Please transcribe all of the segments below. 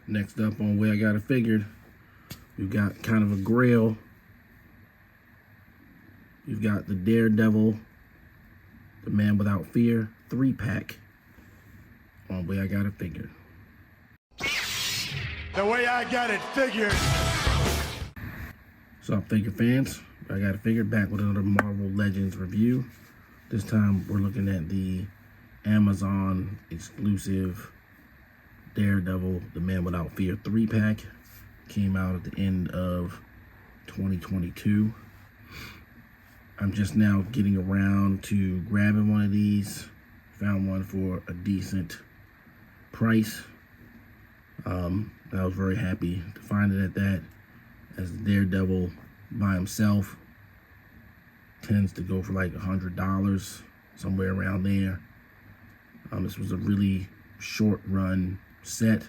Next up on Way I Got It Figured, we've got kind of a grail. You've got the Daredevil, the Man Without Fear 3-pack on Way I Got It Figured. The Way I Got It Figured. What's up, figure fans? I Got It Figured, back with another Marvel Legends review. This time we're looking at the Amazon exclusive Daredevil, the Man Without Fear 3-pack. Came out at the end of 2022. I'm just now getting around to grabbing one of these. Found one for a decent price. I was very happy to find it at that, as Daredevil by himself tends to go for like $100, somewhere around there. This was a really short run set.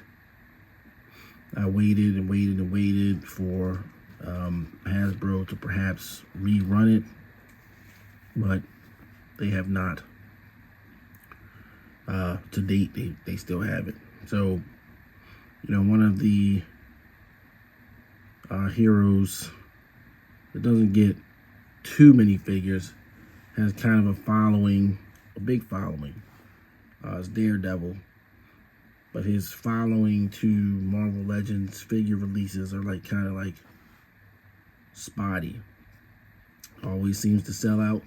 I waited and waited and waited for Hasbro to perhaps rerun it, but they have not. To date, they still have it. So, you know, one of the heroes that doesn't get too many figures, has kind of a following, a big following. It's Daredevil, but his following to Marvel Legends figure releases are like kind of like spotty. Always seems to sell out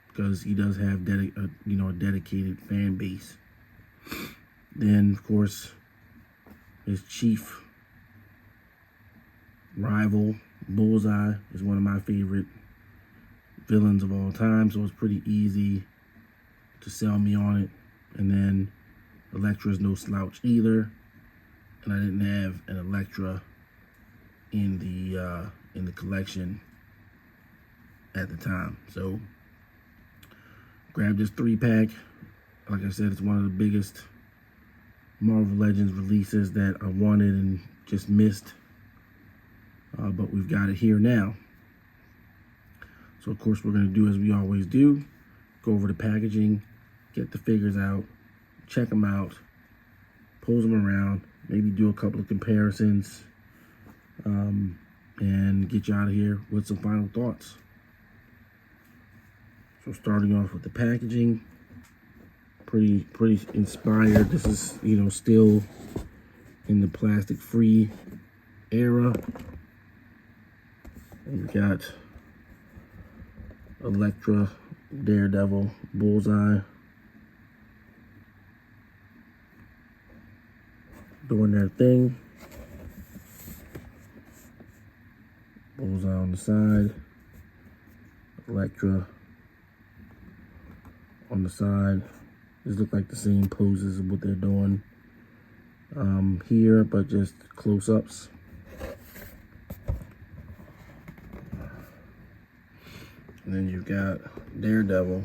because he does have a dedicated fan base. Then of course his chief rival, Bullseye, is one of my favorite villains of all time, so it's pretty easy to sell me on it. And then Elektra is no slouch either, and I didn't have an Elektra in the collection at the time, so grabbed this 3-pack. Like I said, it's one of the biggest Marvel Legends releases that I wanted and just missed, but we've got it here now. So of course we're going to do as we always do, go over the packaging, get the figures out, check them out, pose them around, maybe do a couple of comparisons, and get you out of here with some final thoughts. So starting off with the packaging, pretty inspired. This is, you know, still in the plastic-free era. We've got Elektra, Daredevil, Bullseye doing their thing. Bullseye on the side, Elektra on the side. These look like the same poses of what they're doing here, but just close-ups. And then you've got Daredevil,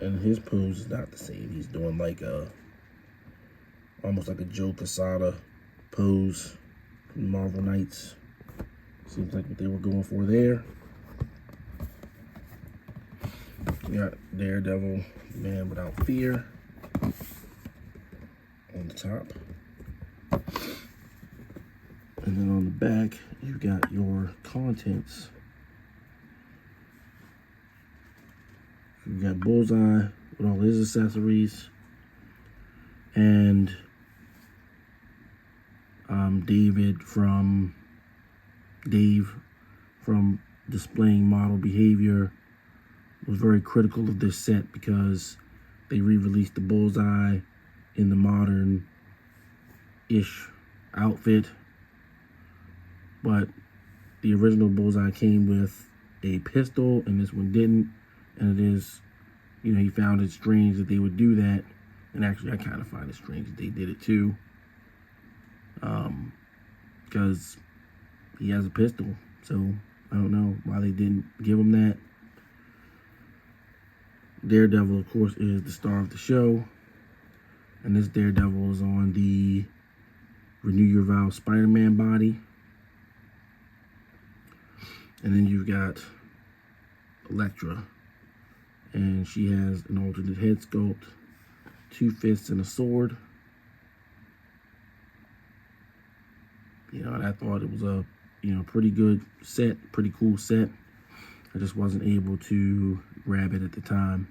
and his pose is not the same. He's doing like almost like a Joe Quesada pose from Marvel Knights. Seems like what they were going for there. You got Daredevil, Man Without Fear on the top. And then on the back, you've got your contents. You've got Bullseye with all his accessories, and Dave from Displaying Model Behavior was very critical of this set because they re-released the Bullseye in the modern-ish outfit, but the original Bullseye came with a pistol and this one didn't. And it is, you know, he found it strange that they would do that, and actually I kind of find it strange that they did it too, because he has a pistol, so I don't know why they didn't give him that. Daredevil, of course, is the star of the show, and this Daredevil is on the Renew Your Vow Spider-Man body. And then you've got Elektra, and she has an alternate head sculpt, 2 fists and a sword. And I thought it was a, pretty good set, pretty cool set. I just wasn't able to grab it at the time.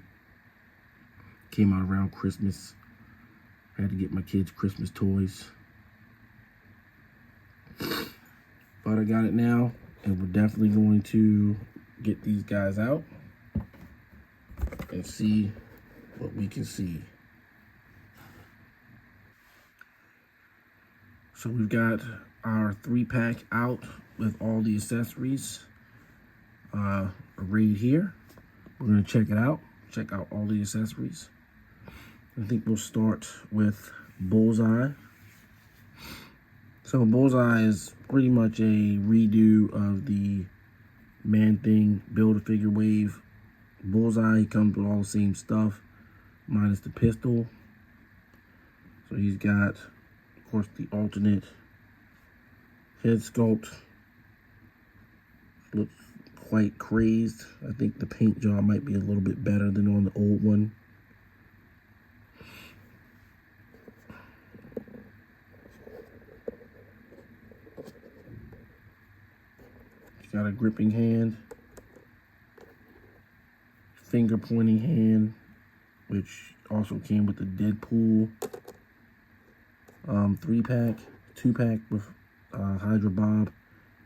Came out around Christmas. I had to get my kids Christmas toys. But I got it now, and we're definitely going to get these guys out and see what we can see. So we've got our 3-pack out with all the accessories arrayed here. We're going to check it out, check out all the accessories. I think we'll start with Bullseye. So Bullseye is pretty much a redo of the Man-Thing Build-A-Figure Wave. Bullseye comes with all the same stuff, minus the pistol. So he's got, of course, the alternate head sculpt. Looks quite crazed. I think the paint job might be a little bit better than on the old one. He's got a gripping hand, finger pointing hand, which also came with the Deadpool 3-pack, 2-pack with Hydra Bob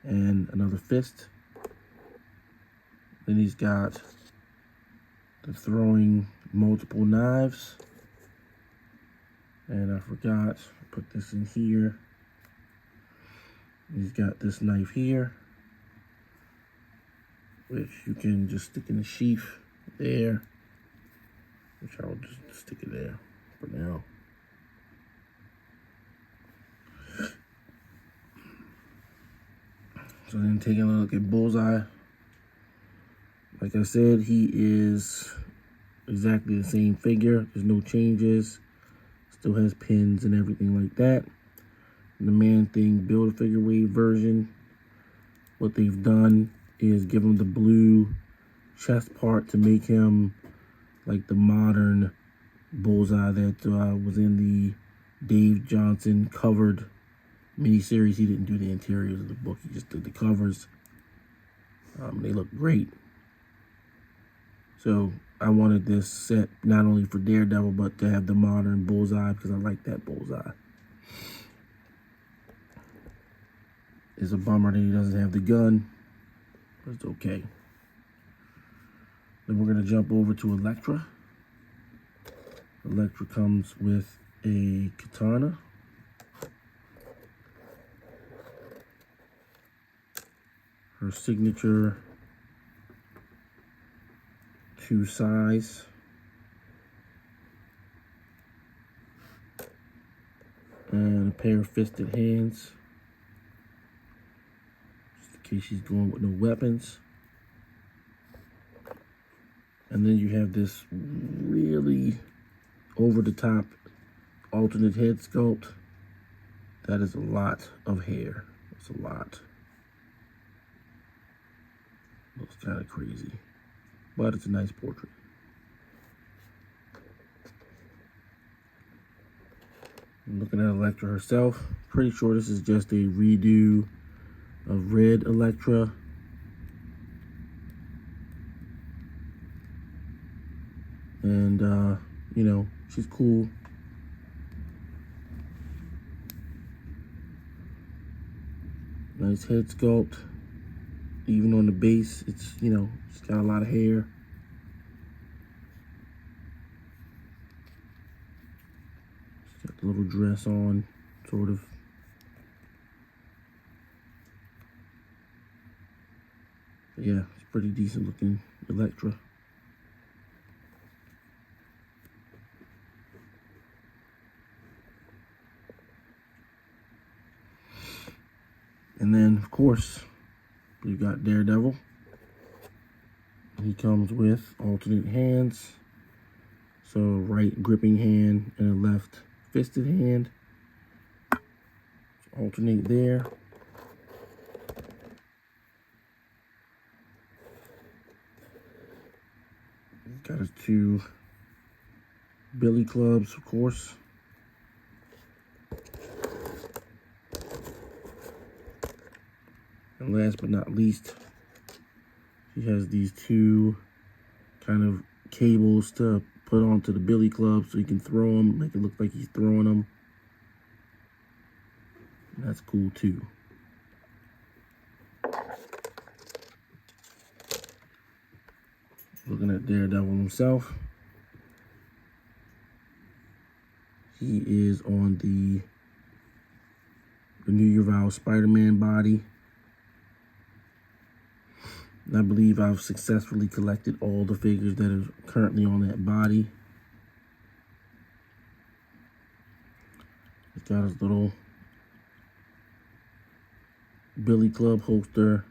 and another fist. Then he's got the throwing multiple knives. And I forgot to put this in here. He's got this knife here, which you can just stick in the sheath there, which I'll just stick it there for now. So then taking a look at Bullseye. Like I said, he is exactly the same figure. There's no changes. Still has pins and everything like that. And the Man-Thing Build-A-Figure Wave version, what they've done is give him the blue chest part to make him like the modern Bullseye that was in the Dave Johnson covered miniseries. He didn't do the interiors of the book. He just did the covers. They look great. So I wanted this set not only for Daredevil, but to have the modern Bullseye because I like that Bullseye. It's a bummer that he doesn't have the gun, but it's okay. Then we're going to jump over to Elektra. Elektra comes with a katana. Her signature 2 size. And a pair of fisted hands. Just in case she's going with no weapons. And then you have this really over-the-top alternate head sculpt. That is a lot of hair. It's a lot. Looks kind of crazy. But it's a nice portrait. I'm looking at Elektra herself. Pretty sure this is just a redo of Red Elektra. And, you know, she's cool. Nice head sculpt. Even on the base, it's, you know, she's got a lot of hair. She's got the little dress on, sort of. But yeah, it's pretty decent looking Elektra. And then, of course, you got Daredevil. He comes with alternate hands. So right gripping hand and a left fisted hand. Alternate there. He's got his 2 billy clubs, of course. And last but not least, she has these two kind of cables to put onto the billy club so you can throw them, make it look like he's throwing them. And that's cool too. Looking at Daredevil himself. He is on the Renew Your Vows Spider-Man body. And I believe I've successfully collected all the figures that are currently on that body. He's got his little billy club holster,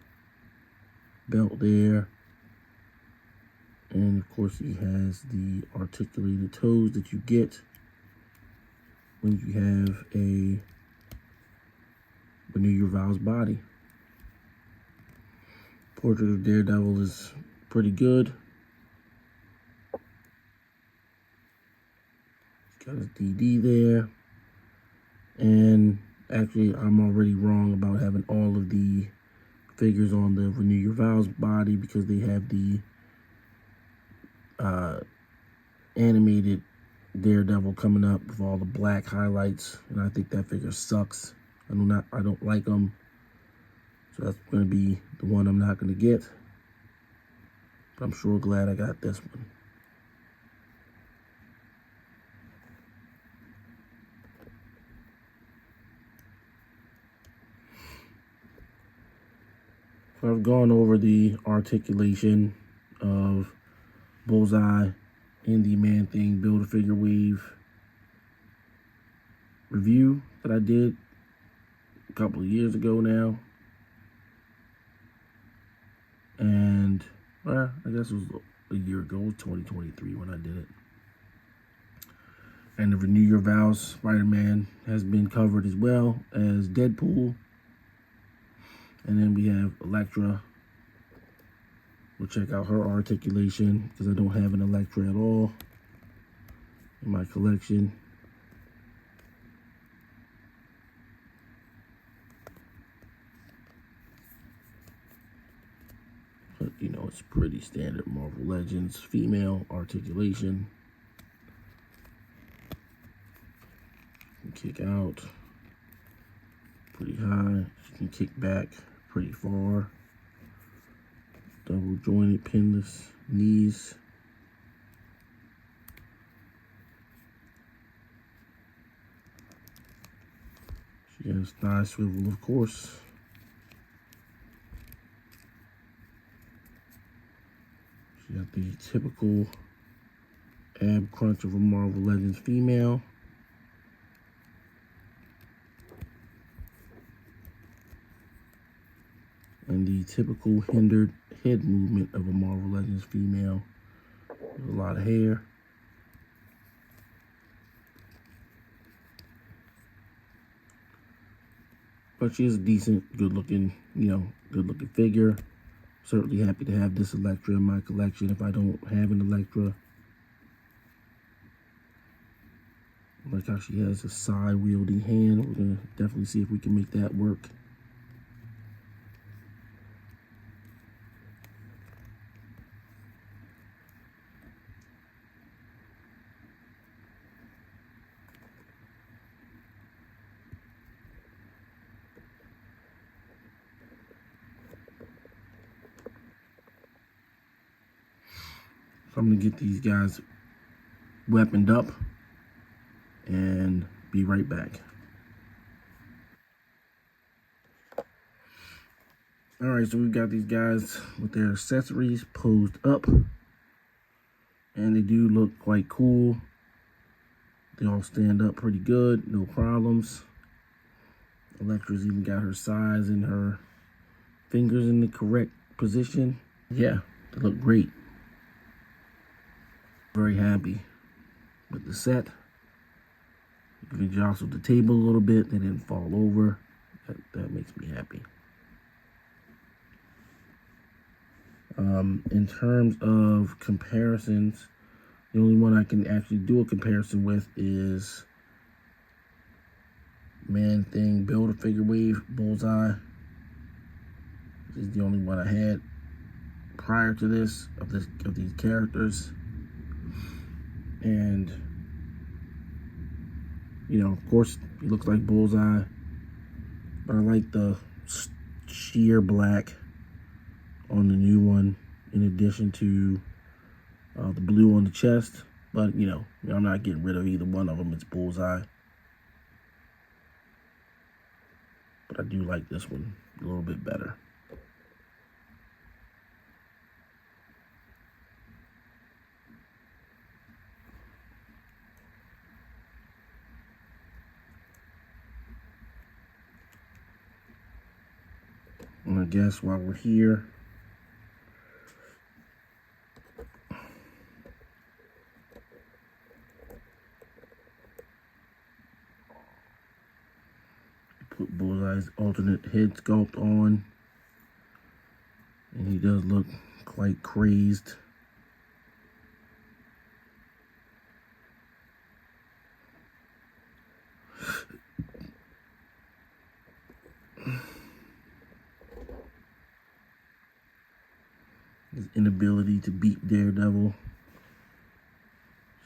belt there. And of course he has the articulated toes that you get when you have a Renew Your Vows body. Portrait of Daredevil is pretty good. He's got his DD there. And actually, I'm already wrong about having all of the figures on the Renew Your Vows body because they have the animated Daredevil coming up with all the black highlights, and I think that figure sucks. I don't like them, so that's going to be the one I'm not going to get. But I'm sure glad I got this one. So I've gone over the articulation of Bullseye in the Man-Thing Build-A-Figure Wave review that I did a couple of years ago now. And, well, I guess it was a year ago, it was 2023 when I did it. And the Renew Your Vows Spider-Man has been covered as well as Deadpool. And then we have Elektra. We'll check out her articulation because I don't have an Elektra at all in my collection. But, you know, it's pretty standard Marvel Legends female articulation. Kick out pretty high. She can kick back pretty far. Double jointed pinless knees. She has thigh swivel, of course. She got the typical ab crunch of a Marvel Legends female. And the typical hindered head movement of a Marvel Legends female. There's a lot of hair. But she is a decent, good-looking, good-looking figure. Certainly happy to have this Elektra in my collection if I don't have an Elektra. I like how she has a side-wielding hand. We're going to definitely see if we can make that work. So I'm going to get these guys weaponed up and be right back. All right, so we've got these guys with their accessories posed up, and they do look quite cool. They all stand up pretty good, no problems. Elektra's even got her size and her fingers in the correct position. Yeah, they look great. Very happy with the set. If you jostle the table a little bit, they didn't fall over. That makes me happy. In terms of comparisons, the only one I can actually do a comparison with is Man-Thing Build-A-Figure Wave Bullseye. This is the only one I had prior to this of these characters, and you know, of course, he looks like Bullseye, but I like the sheer black on the new one, in addition to the blue on the chest. But you know, I'm not getting rid of either one of them. It's Bullseye, but I do like this one a little bit better. And I guess while we're here, put Bullseye's alternate head sculpt on, and he does look quite crazed. His inability to beat Daredevil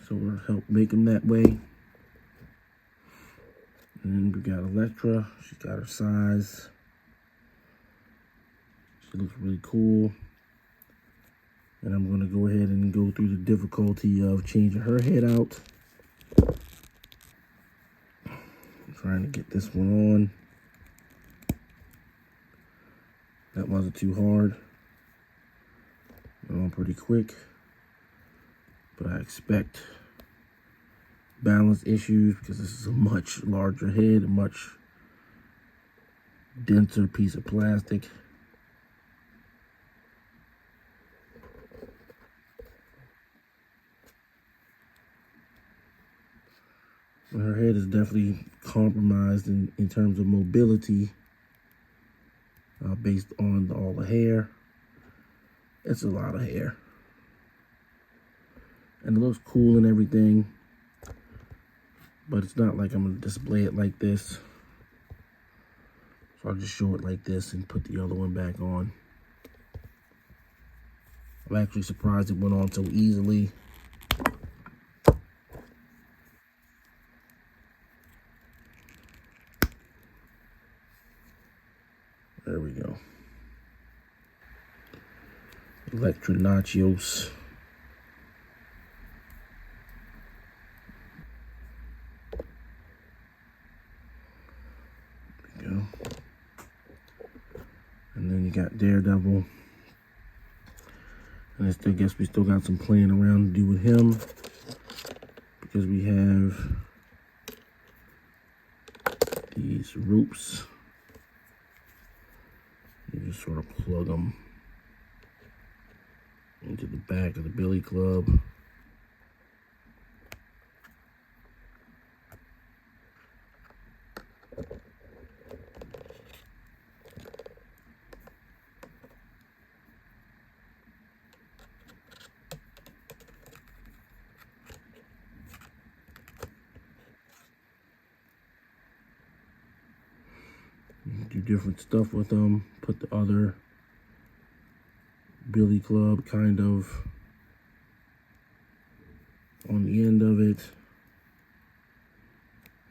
sort of helped make him that way. And then we got Elektra. She's got her size. She looks really cool. And I'm going to go ahead and go through the difficulty of changing her head out. I'm trying to get this one on. That wasn't too hard. Went on pretty quick. But I expect balance issues because this is a much larger head, a much denser piece of plastic. Her head is definitely compromised in terms of mobility based on all the hair. It's a lot of hair. And it looks cool and everything, but it's not like I'm going to display it like this. So I'll just show it like this and put the other one back on. I'm actually surprised it went on so easily. There we go. Elektra Nachos. There we go. And then you got Daredevil. And I still guess we still got some playing around to do with him, because we have these ropes. You just sort of plug them into the back of the billy club. You do different stuff with them. Put the other billy club kind of on the end of it.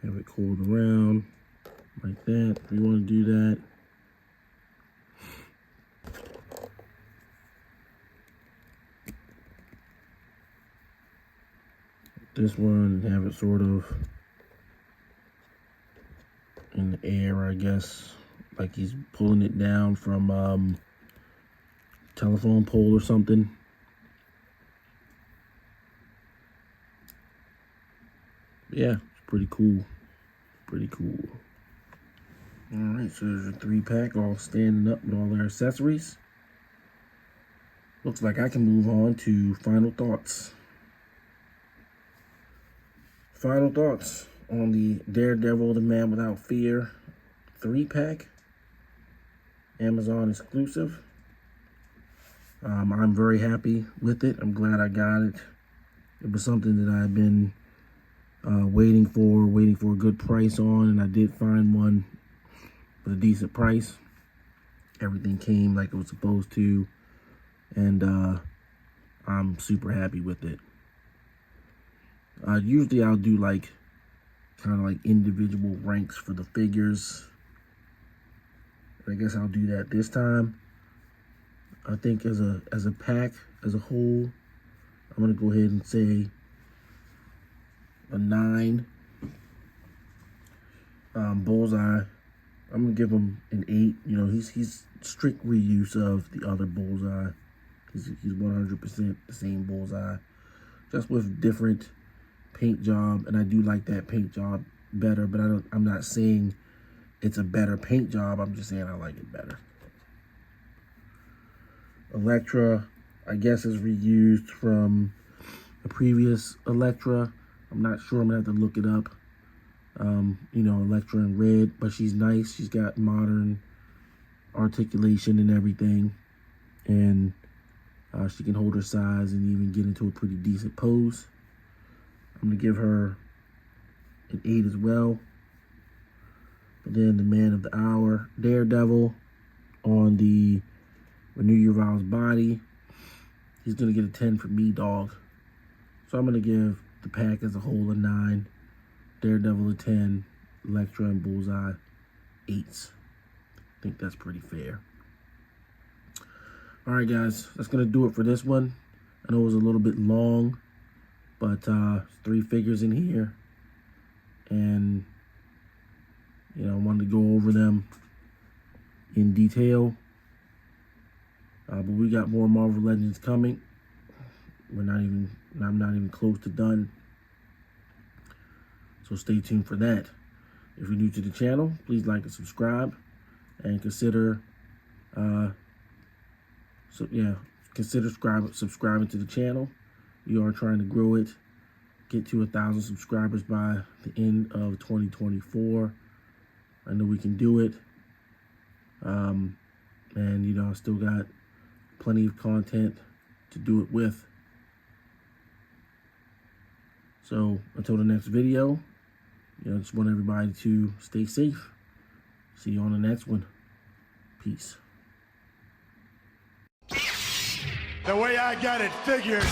Have it coiled around like that if you want to do that. This one, have it sort of in the air, I guess, like he's pulling it down from telephone pole or something. Yeah, it's pretty cool. Pretty cool. All right, so there's a 3-pack all standing up with all their accessories. Looks like I can move on to final thoughts. Final thoughts on the Daredevil, the Man Without Fear 3-pack. Amazon exclusive. I'm very happy with it. I'm glad I got it. It was something that I've been waiting for a good price on, and I did find one with a decent price. Everything came like it was supposed to, and I'm super happy with it. Usually I'll do like kind of like individual ranks for the figures. I guess I'll do that this time. I think as a pack, as a whole, I'm gonna go ahead and say a 9. Bullseye, I'm gonna give him an 8. You know, he's strict reuse of the other Bullseye. He's 100% the same Bullseye, just with different paint job, and I do like that paint job better. But I'm not saying it's a better paint job. I'm just saying I like it better. Elektra, I guess, is reused from a previous Elektra. I'm not sure. I'm gonna have to look it up. You know, Elektra in red, but she's nice. She's got modern articulation and everything, and she can hold her size and even get into a pretty decent pose. I'm gonna give her an 8 as well. But then the man of the hour, Daredevil, on the Renew Your Vows body, he's gonna get a 10 for me, dog. So I'm gonna give the pack as a whole a 9, Daredevil a 10, Elektra and Bullseye 8s. I think that's pretty fair. All right, guys, that's gonna do it for this one. I know it was a little bit long, but 3 figures in here, and you know, I wanted to go over them in detail. But we got more Marvel Legends coming. I'm not even close to done. So stay tuned for that. If you're new to the channel, please like and subscribe, and consider subscribing to the channel. We are trying to grow it, get to 1,000 subscribers by the end of 2024. I know we can do it. And you know, I still got plenty of content to do it with. So until the next video, you know, I just want everybody to stay safe. See you on the next one. Peace. The way I got it figured.